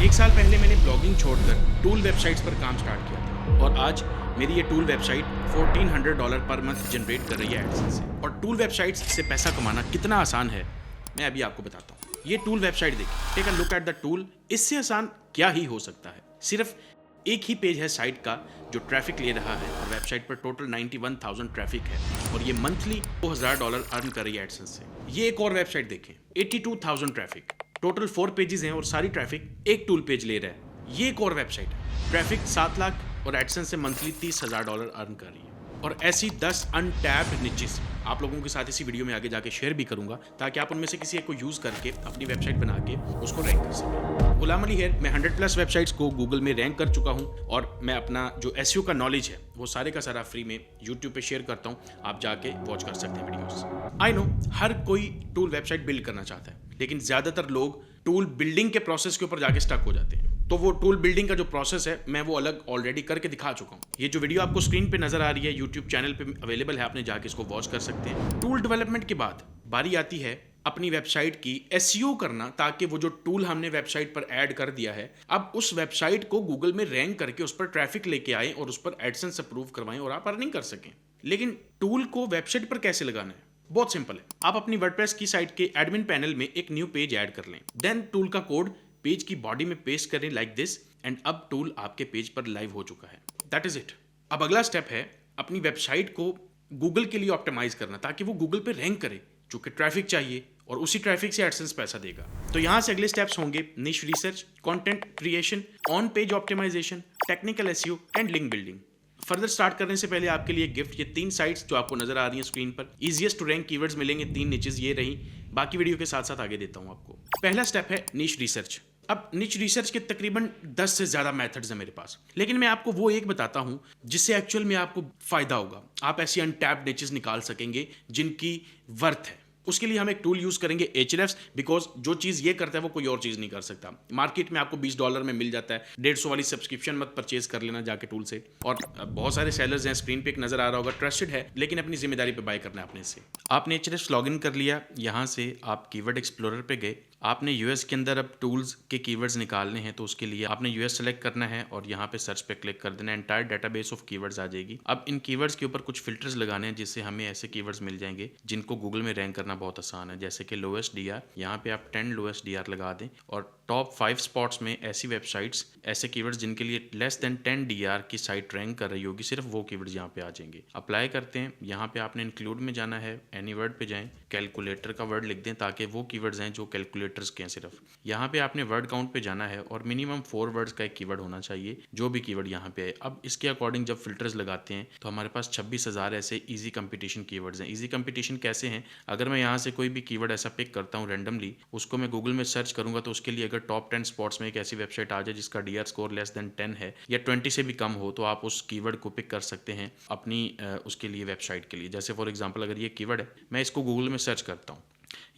एक साल पहले मैंने ब्लॉगिंग छोड़कर टूल वेबसाइट्स पर काम स्टार्ट किया था और आज मेरी ये tool website $1400 per month generate कर रही है एडसेंस से। और टूल वेबसाइट्स से पैसा कमाना कितना आसान है मैं अभी आपको बताता हूँ। ये टूल वेबसाइट देखिए, take a look at the tool. इससे आसान क्या ही हो सकता है। सिर्फ एक ही पेज है साइट का जो ट्रैफिक ले रहा है और वेबसाइट पर टोटल 91,000 ट्रैफिक है और ये मंथली $2,000 अर्न कर रही है एडसेंस से। ये एक और वेबसाइट देखें, 82,000 ट्रैफिक, टोटल 4 पेजेस हैं और सारी ट्रैफिक एक टूल पेज ले रहा है। ये एक और वेबसाइट है, ट्रैफिक 7 लाख और एडसेंस से मंथली $30,000 अर्न कर रही है। और ऐसी 10 अनटैप्ड निचेस आप लोगों के साथ इसी वीडियो में आगे जाके शेयर भी करूंगा ताकि आप उनमें से किसी एक को यूज करके अपनी वेबसाइट बना के उसको रैंक कर सकें। गुलाम अली है, मैं 100+ वेबसाइट्स को गूगल में रैंक कर चुका हूं और मैं अपना जो एसईओ का नॉलेज है वो सारे का सारा फ्री में यूट्यूब पे शेयर करता हूं। आप जाके वॉच कर सकते हैं वीडियोस। आई नो हर कोई टूल वेबसाइट बिल्ड करना चाहता है, लेकिन ज्यादातर लोग टूल बिल्डिंग के प्रोसेस के ऊपर जाके स्टक हो जाते हैं। तो वो टूल बिल्डिंग का जो प्रोसेस है मैं वो अलग ऑलरेडी करके दिखा चुका हूँ। ये जो वीडियो आपको स्क्रीन पे नजर आ रही है यूट्यूब चैनल पे अवेलेबल है, आपने जाके इसको वॉच कर सकते हैं। टूल डेवलपमेंट के बाद बारी आती है अपनी वेबसाइट की एसईओ करना, ताकि वो जो टूल हमने वेबसाइट पर ऐड कर दिया है अब उस वेबसाइट को गूगल में रैंक करके उस पर ट्रैफिक लेके आए और उस पर एडसेंस अप्रूव करवाएं और आप अर्निंग कर सकें। लेकिन टूल को वेबसाइट पर कैसे लगाना है? बहुत सिंपल है। आप अपनी वर्डप्रेस की साइट के एडमिन पैनल में एक न्यू पेज ऐड कर लें, देन टूल का कोड पेज की बॉडी में पेस्ट करें लाइक दिस, एंड अब टूल आपके पेज पर लाइव हो चुका है। That is it. अब अगला स्टेप है अपनी वेबसाइट को गूगल के लिए ऑप्टिमाइज करना ताकि वो गूगल पे रैंक करे, चूंकि ट्रैफिक चाहिए और उसी ट्रैफिक से एडसेंस पैसा देगा। तो यहां से अगले स्टेप्स होंगे niche research, content creation, on page optimisation, technical SEO and link building. Further start करने से पहले आपके लिए गिफ्ट, ये 3 साइट्स जो आपको नजर आ रही हैं स्क्रीन पर, इजीएस्ट टू रैंक कीवर्ड्स मिलेंगे, 3 निचेस ये रही। बाकी वीडियो के साथ साथ आगे देता हूं आपको। पहला स्टेप है निश रिसर्च। अब निच रिसर्च के तकरीबन 10 से ज्यादा मेथड्स हैं मेरे पास, लेकिन मैं आपको वो एक बताता हूं जिससे एक्चुअल में आपको फायदा होगा। आप ऐसी अनटैप्ड निचेस निकाल सकेंगे जिनकी वर्थ है। उसके लिए हम एक टूल यूज करेंगे Ahrefs, बिकॉज जो चीज ये करता है वो कोई और चीज नहीं कर सकता। मार्केट में आपको $20 में मिल जाता है। 150 वाली सब्सक्रिप्शन मत परचेज कर लेना जाके टूल से। और बहुत सारे सेलर्स हैं, स्क्रीन पे एक नजर आ रहा होगा, ट्रस्टेड है, लेकिन अपनी जिम्मेदारी पे बाय करना है अपने से। आपने Ahrefs लॉगिन कर लिया, यहाँ से आप कीवर्ड एक्सप्लोरर पे गए। आपने यूएस के अंदर अब टूल्स के कीवर्ड्स निकालने हैं, तो उसके लिए आपने यूएस सेलेक्ट करना है और यहाँ पे सर्च पे क्लिक कर देना है। एंटायर डेटाबेस ऑफ कीवर्ड्स आ जाएगी। अब इन कीवर्ड्स के ऊपर कुछ फिल्टर्स लगाने हैं जिससे हमें ऐसे कीवर्ड्स मिल जाएंगे जिनको गूगल में रैंक करना बहुत आसान है, जैसे कि लोएस्ट डीआर। यहाँ पे आप 10 लोएस्ट डीआर लगा दें और टॉप 5 स्पॉट्स में ऐसी वेबसाइट्स, ऐसे कीवर्ड्स जिनके लिए लेस देन 10 डीआर की साइट रैंक कर रही होगी, सिर्फ वो कीवर्ड्स यहाँ पे आ जाएंगे। अप्लाई करते हैं, यहाँ पे आपने इंक्लूड में जाना है, एनी वर्ड पे जाएं, कैलकुलेटर का वर्ड लिख दें ताकि वो कीवर्ड्स हैं जो कैलकुलेटर्स के हैं सिर्फ। यहाँ पे आपने वर्ड काउंट पे जाना है और मिनिमम 4 वर्ड्स का एक कीवर्ड होना चाहिए, जो भी कीवर्ड यहाँ पे है। अब इसके अकॉर्डिंग जब फिल्टर्स लगाते हैं तो हमारे पास 26,000 ऐसे इजी कंपटीशन कीवर्ड्स हैं। इजी कंपटीशन कैसे हैं? अगर मैं यहाँ से कोई भी कीवर्ड ऐसा पिक करता हूँ रैंडमली, उसको मैं गूगल में सर्च करूंगा तो उसके लिए अगर टॉप 10 स्पॉट्स में एक ऐसी वेबसाइट आ जाए जिसका डीआर स्कोर लेस देन 10 है या 20 से भी कम हो, तो आप उस कीवर्ड को पिक कर सकते हैं अपनी उसके लिए वेबसाइट के लिए। जैसे फॉर एग्जांपल अगर ये कीवर्ड है, मैं इसको गूगल में सर्च करता हूँ,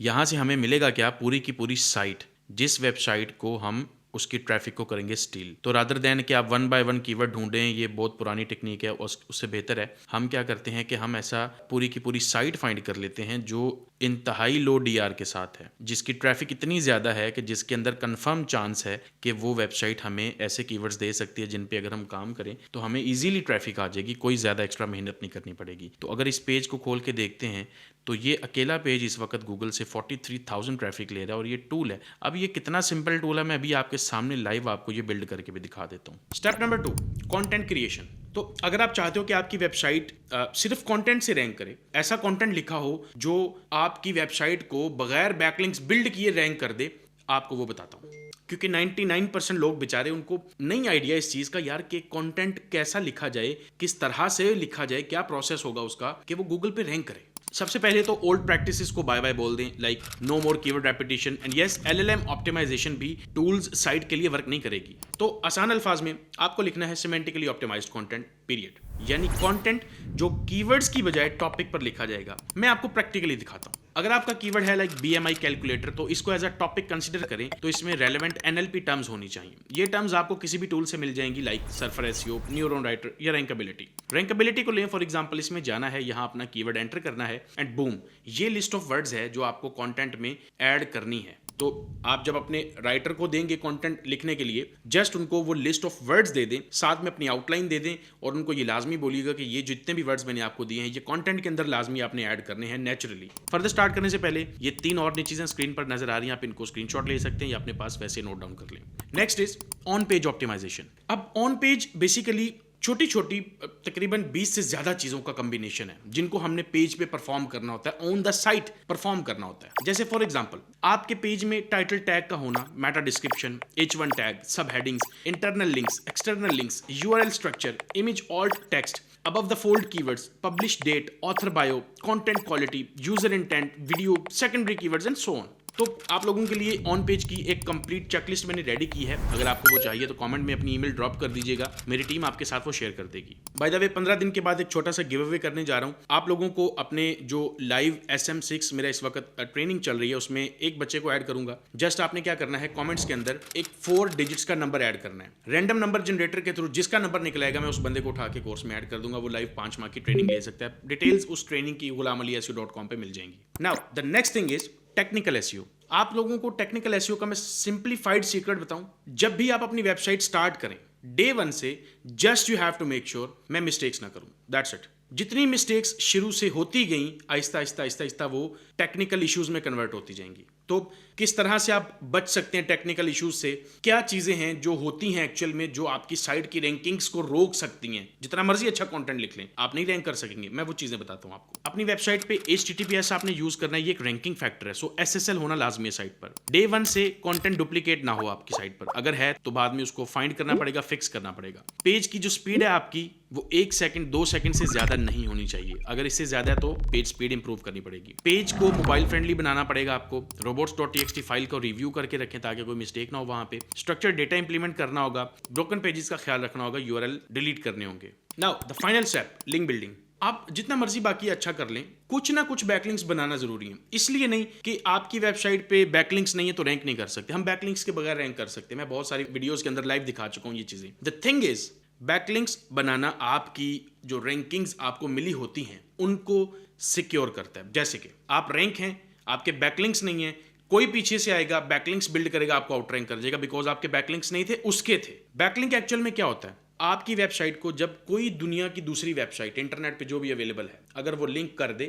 यहाँ से हमें मिलेगा क्या? पूरी की पूरी साइट, जिस वेबसाइट को हम उसकी ट्रैफिक को करेंगे स्टील। तो रादर देन कि आप 1 बाय 1 कीवर्ड ढूंढें, ये बहुत पुरानी टेक्निक है, उससे बेहतर है हम क्या करते हैं कि हम ऐसा पूरी की पूरी साइट फाइंड कर लेते हैं जो इंतहाई लो डीआर के साथ है, जिसकी ट्रैफिक इतनी ज़्यादा है कि जिसके अंदर कंफर्म चांस है कि वो वेबसाइट हमें ऐसे कीवर्ड्स दे सकती है जिन पे अगर हम काम करें तो हमें इजीली ट्रैफिक आ जाएगी, कोई ज़्यादा एक्स्ट्रा मेहनत नहीं करनी पड़ेगी। तो अगर इस पेज को खोल के देखते हैं तो ये अकेला पेज इस वक्त गूगल से 43,000 ट्रैफिक ले रहा है और ये टूल है। अब ये कितना सिंपल टूल है मैं अभी आपके सामने लाइव आपको ये बिल्ड करके भी दिखा देता हूँ। Step number 2, content creation. तो अगर आप चाहते हो कि आपकी वेबसाइट सिर्फ कंटेंट से रैंक करे, ऐसा कंटेंट लिखा हो जो आपकी वेबसाइट को बगैर बैकलिंक्स बिल्ड किए रैंक कर दे, आपको वो बताता हूँ। क्योंकि 99% लोग बेचारे, उनको नहीं आइडिया इस चीज का यार कि कंटेंट कैसा लिखा जाए, किस तरह से लिखा जाए, क्या प्रोसेस होगा उसका कि वो गूगल पे रैंक करे। सबसे पहले तो ओल्ड प्रैक्टिसेस को बाय बाय बोल दें, like no more keyword repetition and yes LLM optimisation भी टूल्स साइट के लिए वर्क नहीं करेगी। तो आसान अल्फाज में आपको लिखना है सिमेंटिकली ऑप्टिमाइज्ड कंटेंट पीरियड, यानी कंटेंट जो कीवर्ड्स की बजाय टॉपिक पर लिखा जाएगा। मैं आपको प्रैक्टिकली दिखाता हूं। अगर आपका कीवर्ड है लाइक बीएमआई कैलकुलेटर, तो इसको एज अ टॉपिक कंसीडर करें तो इसमें रेलेवेंट एनएलपी टर्म्स होनी चाहिए। ये टर्म्स आपको किसी भी टूल से मिल जाएंगी, like surfer SEO, neuron writer या रैंकेबिलिटी। रैंकेबिलिटी को लें फॉर एग्जांपल, इसमें जाना है, यहां अपना कीवर्ड एंटर करना है एंड बूम, ये लिस्ट ऑफ वर्ड्स है जो आपको कंटेंट में ऐड करनी है। तो आप जब अपने राइटर को देंगे कंटेंट लिखने के लिए, जस्ट उनको वो लिस्ट ऑफ वर्ड्स दे दें, साथ में अपनी आउटलाइन दे दें और उनको ये लाजमी बोलिएगा कि ये जितने भी वर्ड्स मैंने आपको दिए हैं ये कंटेंट के अंदर लाजमी आपने ऐड करने हैं नेचुरली। फर्दर स्टार्ट करने से पहले ये 3 और चीजें स्क्रीन पर नजर आ रही हैं, आप इनको स्क्रीनशॉट ले सकते हैं या अपने पास वैसे नोट डाउन कर लें। Next is on page optimisation. अब ऑन पेज बेसिकली छोटी छोटी तकरीबन 20 से ज्यादा चीजों का कॉम्बिनेशन है जिनको हमने पेज पे परफॉर्म करना होता है, ऑन द साइट परफॉर्म करना होता है। जैसे फॉर एग्जांपल आपके पेज में टाइटल टैग का होना, मेटा डिस्क्रिप्शन, H1 टैग, सब headings, internal links, external links, URL structure, image alt text, above the fold keywords, publish date, author bio, content quality, user intent, video, secondary keywords and so on। तो आप लोगों के लिए on page की एक complete checklist मैंने ready की है, अगर आपको वो चाहिए तो कमेंट में अपनी ईमेल ड्रॉप कर दीजिएगा, मेरी टीम आपके साथ वो शेयर कर देगी। बाय द वे 15 दिन के बाद एक छोटा सा गिव अवे करने जा रहा हूँ आप लोगों को। अपने जो लाइव SM6 मेरा इस वक्त ट्रेनिंग चल रही है उसमें एक बच्चे को ऐड करूंगा। जस्ट आपने क्या करना है, कॉमेंट्स के अंदर एक 4 डिजिट्स का नंबर ऐड करना है, रैंडम नंबर जनरेटर के थ्रू जिसका नंबर निकलेगा मैं उस बंदे को उठा के कोर्स में ऐड कर दूंगा। वो लाइव 5 माह की ट्रेनिंग ले सकता है। डिटेल्स उस ट्रेनिंग की ghulamali.com पे मिल जाएंगी। Now the next thing is technical SEO. आप लोगों को टेक्निकल एसईओ का मैं सिंप्लीफाइड सीक्रेट बताऊं, जब भी आप अपनी वेबसाइट स्टार्ट करें डे 1 से just you have to make sure मैं मिस्टेक्स ना करूं, दैट्स इट। जितनी मिस्टेक्स शुरू से होती गई आहिस्ता आहिस्ता आहिस्ता आहिस्ता वो टेक्निकल इश्यूज में कन्वर्ट होती जाएंगी। तो किस तरह से आप बच सकते हैं टेक्निकल इश्यूज से, क्या चीजें हैं जो होती हैं एक्चुअल में जो आपकी साइट की रैंकिंग्स को रोक सकती हैं। जितना मर्जी अच्छा कंटेंट लिख लें आप नहीं रैंक कर सकेंगे, मैं वो चीजें बताता हूं आपको। अपनी वेबसाइट पे HTTPS आपने यूज करना है, ये एक रैंकिंग फैक्टर है, सो SSL होना लाजमी है साइट पर। डे 1 से कंटेंट डुप्लीकेट ना हो आपकी साइट पर, अगर है तो बाद में उसको फाइंड करना पड़ेगा, फिक्स करना पड़ेगा। पेज की जो स्पीड है आपकी वो 1 सेकंड 2 सेकंड से ज्यादा नहीं होनी चाहिए, अगर इससे ज्यादा है तो पेज स्पीड इंप्रूव करनी पड़ेगी। पेज को मोबाइल फ्रेंडली बनाना पड़ेगा आपको। robots.txt फाइल को रिव्यू करके रखें ताकि कोई मिस्टेक ना हो वहां पे। स्ट्रक्चर डेटा इंप्लीमेंट करना होगा, ब्रोकन पेजेस का ख्याल रखना होगा, URL डिलीट करने होंगे। Now the final step, link building. आप जितना मर्जी बाकी अच्छा कर लें, कुछ ना कुछ बैकलिंक्स बनाना जरूरी है। इसलिए नहीं कि आपकी वेबसाइट पे बैकलिंक्स नहीं है तो रैंक नहीं कर सकते, हम बैकलिंक्स के बगैर रैंक कर सकते हैं। मैं बहुत सारी वीडियोस के अंदर लाइव दिखा चुका हूं ये चीजें। द थिंग इज बैकलिंक्स बनाना आपकी जो रैंकिंग्स आपको मिली होती हैं उनको सिक्योर करता है। जैसे कि आप रैंक हैं, आपके बैकलिंक्स नहीं है, कोई पीछे से आएगा बैकलिंक्स बिल्ड करेगा, आपको आउटरैंक कर देगा बिकॉज आपके बैकलिंक्स नहीं थे, उसके थे। बैकलिंक एक्चुअल में क्या होता है, आपकी वेबसाइट को जब कोई दुनिया की दूसरी वेबसाइट इंटरनेट पे जो भी अवेलेबल है अगर वो लिंक कर दे,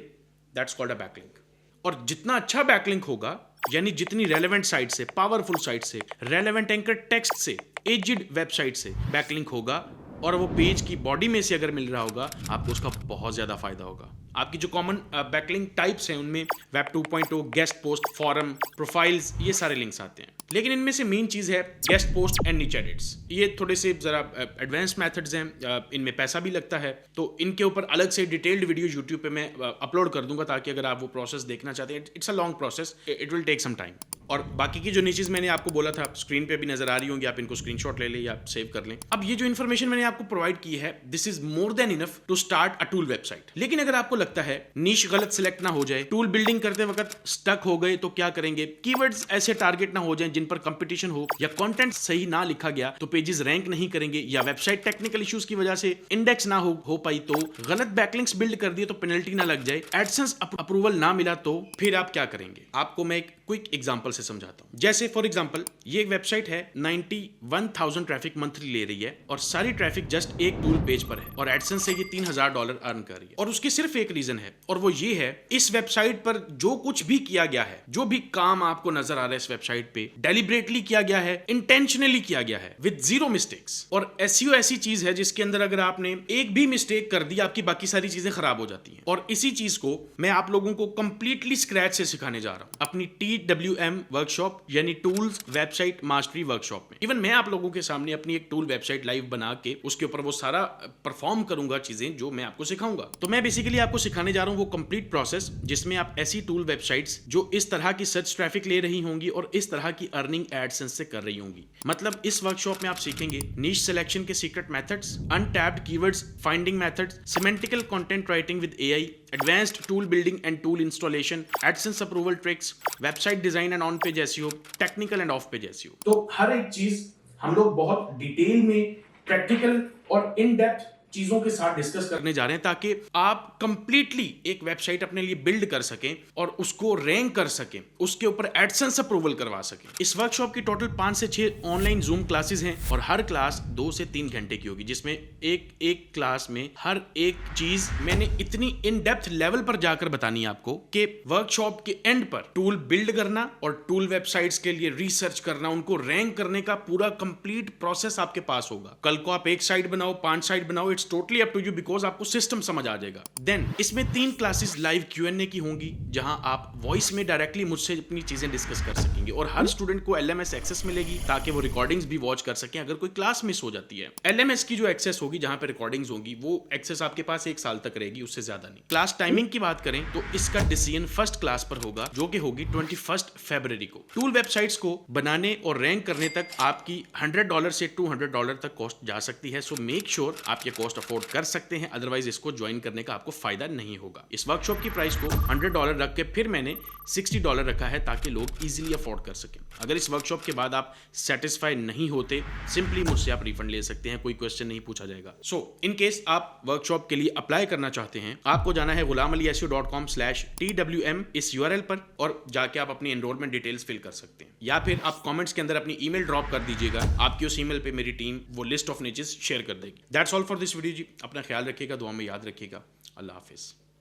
दैट्स कॉल्ड अ बैकलिंक। और जितना अच्छा बैकलिंक होगा, यानी जितनी रेलेवेंट साइट से, पावरफुल साइट से, रेलेवेंट एंकर टेक्स्ट से, एजिड वेबसाइट से बैकलिंक होगा और वो पेज की बॉडी में से अगर मिल रहा होगा आपको उसका बहुत ज्यादा फायदा होगा। आपकी जो कॉमन बैकलिंक टाइप्स हैं उनमें web 2.0, guest post, forum, profiles, ये सारे लिंक्स आते हैं। लेकिन इनमें से मेन चीज है गेस्ट पोस्ट एंड निच एडिट्स। ये थोड़े से जरा एडवांस मेथड्स हैं, इनमें पैसा भी लगता है, तो इनके ऊपर अलग से डिटेल्ड वीडियो यूट्यूब पे मैं अपलोड कर दूंगा ताकि अगर आप वो प्रोसेस देखना चाहते हैं, it's a long process, it will take some time. और बाकी की जो नीचेज मैंने आपको बोला था स्क्रीन पे भी नजर आ रही होंगी, आप इनको स्क्रीनशॉट ले लें या सेव कर लें। अब ये जो इन्फॉर्मेशन मैंने आपको प्रोवाइड की है, this is more than enough to start a tool website. लेकिन अगर आपको लगता है नीश गलत सिलेक्ट ना हो जाए, टूल बिल्डिंग करते वक्त स्टक हो गए तो क्या करेंगे, कीवर्ड्स ऐसे टारगेट ना हो जाए जिन पर कंपटीशन हो, या कंटेंट सही ना लिखा गया तो पेजेस रैंक नहीं करेंगे, या वेबसाइट टेक्निकल इश्यूज की वजह से इंडेक्स ना हो पाई, तो गलत बैकलिंक्स बिल्ड कर दिए तो पेनल्टी ना लग जाए, एडसेंस अप्रूवल ना मिला तो फिर आप क्या करेंगे। आपको मैं एक क्विक एग्जांपल से समझाता हूं। जैसे फॉर एग्जांपल ये एक वेबसाइट है, 91,000 ट्रैफिक मंथली ले रही है और सारी ट्रैफिक जस्ट एक टूल पेज पर है और एडसेंस से ये $3,000 अर्न कर रही है। और उसकी सिर्फ एक रीजन है और वो ये है, इस वेबसाइट पर जो कुछ भी किया गया है, जो भी काम आपको नजर आ रहा है इस वेबसाइट पे, डेलिबरेटली किया गया है, इंटेंशनली किया गया है, विद जीरो मिस्टेक्स। और एसईओ ऐसी चीज है जिसके अंदर अगर आपने एक भी मिस्टेक कर दी आपकी बाकी सारी चीजें खराब हो जाती हैं। और इसी चीज को मैं आप लोगों को कंप्लीटली स्क्रैच से सिखाने जा रहा हूं अपनी TWM वर्कशॉप, यानी टूल्स वेबसाइट मास्टरी वर्कशॉप में। इवन मैं आप लोगों के सामने अपनी एक टूल वेबसाइट लाइव बना के उसके ऊपर वो सारा परफॉर्म करूंगा चीजें जो मैं आपको सिखाऊंगा। तो मैं बेसिकली आपको सिखाने जा रहा हूं वो कंप्लीट प्रोसेस जिसमें आप ऐसी टूल वेबसाइट्स जो इस तरह की सर्च ट्रैफिक ले रही होंगी और इस तरह की अर्निंग एडसेंस से कर रही होंगी। मतलब इस वर्कशॉप में आप सीखेंगे नीश सिलेक्शन के secret methods, untapped keywords finding methods, semantical content writing with AI, advanced tool building and tool installation, AdSense approval tricks, website design and on page SEO, technical and off page SEO। तो हर एक चीज हम लोग बहुत detail में, practical और in depth चीजों के साथ डिस्कस करने जा रहे हैं ताकि आप कंप्लीटली एक वेबसाइट अपने लिए बिल्ड कर सकें और उसको रैंक कर सकें, उसके ऊपर एडसेंस अप्रूवल करवा सकें। इस वर्कशॉप की टोटल 5 से 6 ऑनलाइन जूम क्लासेस हैं और हर क्लास 2 से 3 घंटे की होगी, जिसमें एक क्लास में हर एक चीज मैंने इतनी इन डेप्थ लेवल पर जाकर बतानी है आपको कि वर्कशॉप के एंड पर टूल बिल्ड करना और टूल वेबसाइट्स के लिए रिसर्च करना, उनको रैंक करने का पूरा कंप्लीट प्रोसेस आपके पास होगा। कल को आप एक साइट बनाओ, 5 साइट बनाओ, it's totally up to you, because आपको सिस्टम समझ आ जाएगा। देन इसमें 3 क्लासेस लाइव Q&A की होंगी, जहां आप वॉइस में डायरेक्टली मुझसे अपनी चीजें डिस्कस कर सकेंगे और हर स्टूडेंट को LMS एक्सेस मिलेगी ताकि वो रिकॉर्डिंग्स भी वॉच कर सकें अगर कोई क्लास मिस हो जाती है। LMS की जो एक्सेस होगी, जहां पे रिकॉर्डिंग्स होंगी, वो एक्सेस आपके पास 1 साल तक रहेगी, उससे ज्यादा नहीं। क्लास टाइमिंग की बात करें तो इसका डिसीजन फर्स्ट क्लास पर होगा, जो कि होगी 21 फरवरी को। टूल वेबसाइट्स को बनाने और रैंक करने तक आपकी $100 से $200 तक कॉस्ट जा सकती है। सो मेक श्योर आप ये कॉस्ट अफोर्ड कर सकते हैं, अदरवाइज इसको ज्वाइन करने का आपको फायदा नहीं होगा। इस वर्कशॉप की प्राइस को $100 रख के फिर मैंने $60 रखा है ताकि लोग इजीली अफोर्ड कर सकें। अगर इस वर्कशॉप के बाद आप सेटिस्फाई नहीं होते, सिंपली मुझसे आप रिफंड ले सकते हैं, कोई क्वेश्चन नहीं पूछा जाएगा। सो इन केस आप वर्कशॉप के लिए अप्लाई करना चाहते हैं, आपको जाना है ghulamali.com/TWM इस URL पर और जाके आप अपनी एनरोलमेंट डिटेल्स फिल कर सकते हैं, या फिर आप कमेंट्स के अंदर अपनी ईमेल ड्रॉप कर दीजिएगा। आपकी उस ईमेल पे मेरी टीम वो लिस्ट ऑफ नीचेस शेयर कर देगी। That's all for this video जी। अपना ख्याल रखिएगा, दुआ में याद रखिएगा। अल्लाह हाफिज।